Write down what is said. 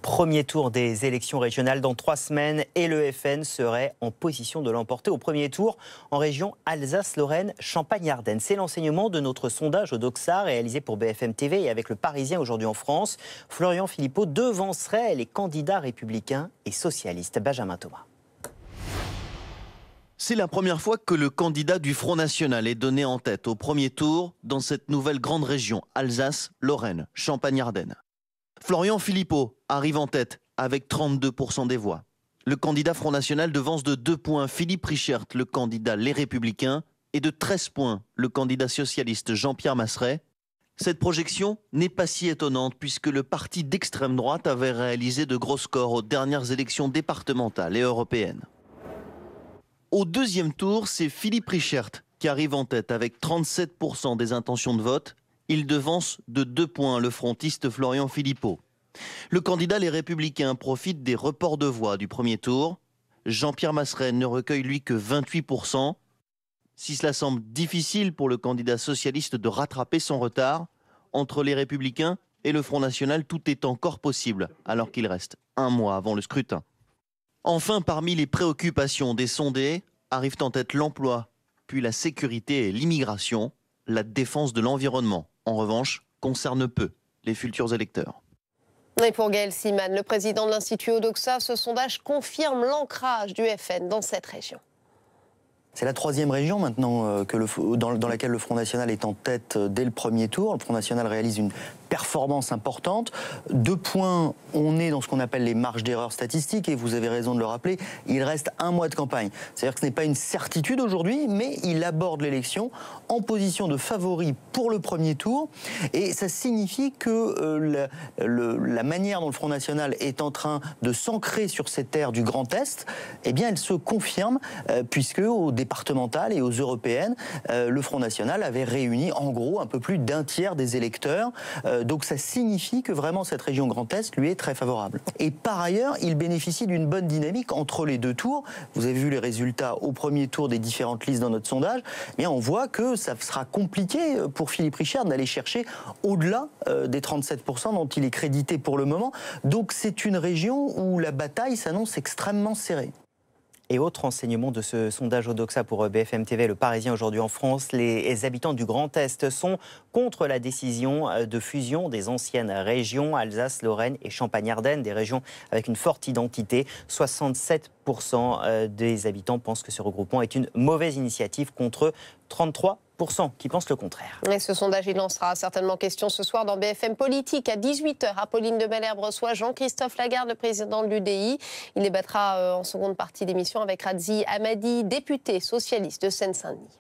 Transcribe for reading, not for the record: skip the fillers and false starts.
Premier tour des élections régionales dans 3 semaines et le FN serait en position de l'emporter au premier tour en région Alsace-Lorraine, Champagne-Ardenne. C'est l'enseignement de notre sondage au Doxa réalisé pour BFM TV et avec le Parisien aujourd'hui en France. Florian Philippot devancerait les candidats républicains et socialistes. Benjamin Thomas. C'est la première fois que le candidat du Front National est donné en tête au premier tour dans cette nouvelle grande région, Alsace-Lorraine, Champagne-Ardenne. Florian Philippot arrive en tête avec 32% des voix. Le candidat Front National devance de 2 points Philippe Richert, le candidat Les Républicains, et de 13 points le candidat socialiste Jean-Pierre Maseret. Cette projection n'est pas si étonnante puisque le parti d'extrême droite avait réalisé de gros scores aux dernières élections départementales et européennes. Au deuxième tour, c'est Philippe Richert qui arrive en tête avec 37% des intentions de vote. Il devance de 2 points le frontiste Florian Philippot. Le candidat Les Républicains profite des reports de voix du premier tour. Jean-Pierre Maseret ne recueille lui que 28%. Si cela semble difficile pour le candidat socialiste de rattraper son retard, entre Les Républicains et le Front National, tout est encore possible, alors qu'il reste 1 mois avant le scrutin. Enfin, parmi les préoccupations des sondés, arrivent en tête l'emploi, puis la sécurité et l'immigration. La défense de l'environnement, en revanche, concerne peu les futurs électeurs. Et pour Gaël Siman, le président de l'Institut Odoxa, ce sondage confirme l'ancrage du FN dans cette région. C'est la 3e région maintenant dans laquelle le Front National est en tête dès le premier tour. Le Front National réalise une performance importante. 2 points, on est dans ce qu'on appelle les marges d'erreur statistiques et vous avez raison de le rappeler, il reste 1 mois de campagne. C'est-à-dire que ce n'est pas une certitude aujourd'hui, mais il aborde l'élection en position de favori pour le premier tour et ça signifie que la manière dont le Front National est en train de s'ancrer sur cette terre du Grand Est, eh bien elle se confirme puisque aux départementales et aux européennes, le Front National avait réuni en gros un peu plus d'1 tiers des électeurs. Donc ça signifie que vraiment cette région Grand Est lui est très favorable. Et par ailleurs, il bénéficie d'une bonne dynamique entre les 2 tours. Vous avez vu les résultats au premier tour des différentes listes dans notre sondage. Eh bien, on voit que ça sera compliqué pour Philippe Richert d'aller chercher au-delà des 37% dont il est crédité pour le moment. Donc c'est une région où la bataille s'annonce extrêmement serrée. Et autre enseignement de ce sondage au Doxa pour BFM TV, le Parisien aujourd'hui en France, les habitants du Grand Est sont contre la décision de fusion des anciennes régions Alsace, Lorraine et Champagne-Ardenne, des régions avec une forte identité. 67% des habitants pensent que ce regroupement est une mauvaise initiative contre 33% qui pensent le contraire. Et ce sondage, il lancera certainement question ce soir dans BFM Politique à 18h. Apolline de Malherbe reçoit Jean-Christophe Lagarde, le président de l'UDI. Il débattra en seconde partie d'émission avec Radzi Hamadi, député socialiste de Seine-Saint-Denis.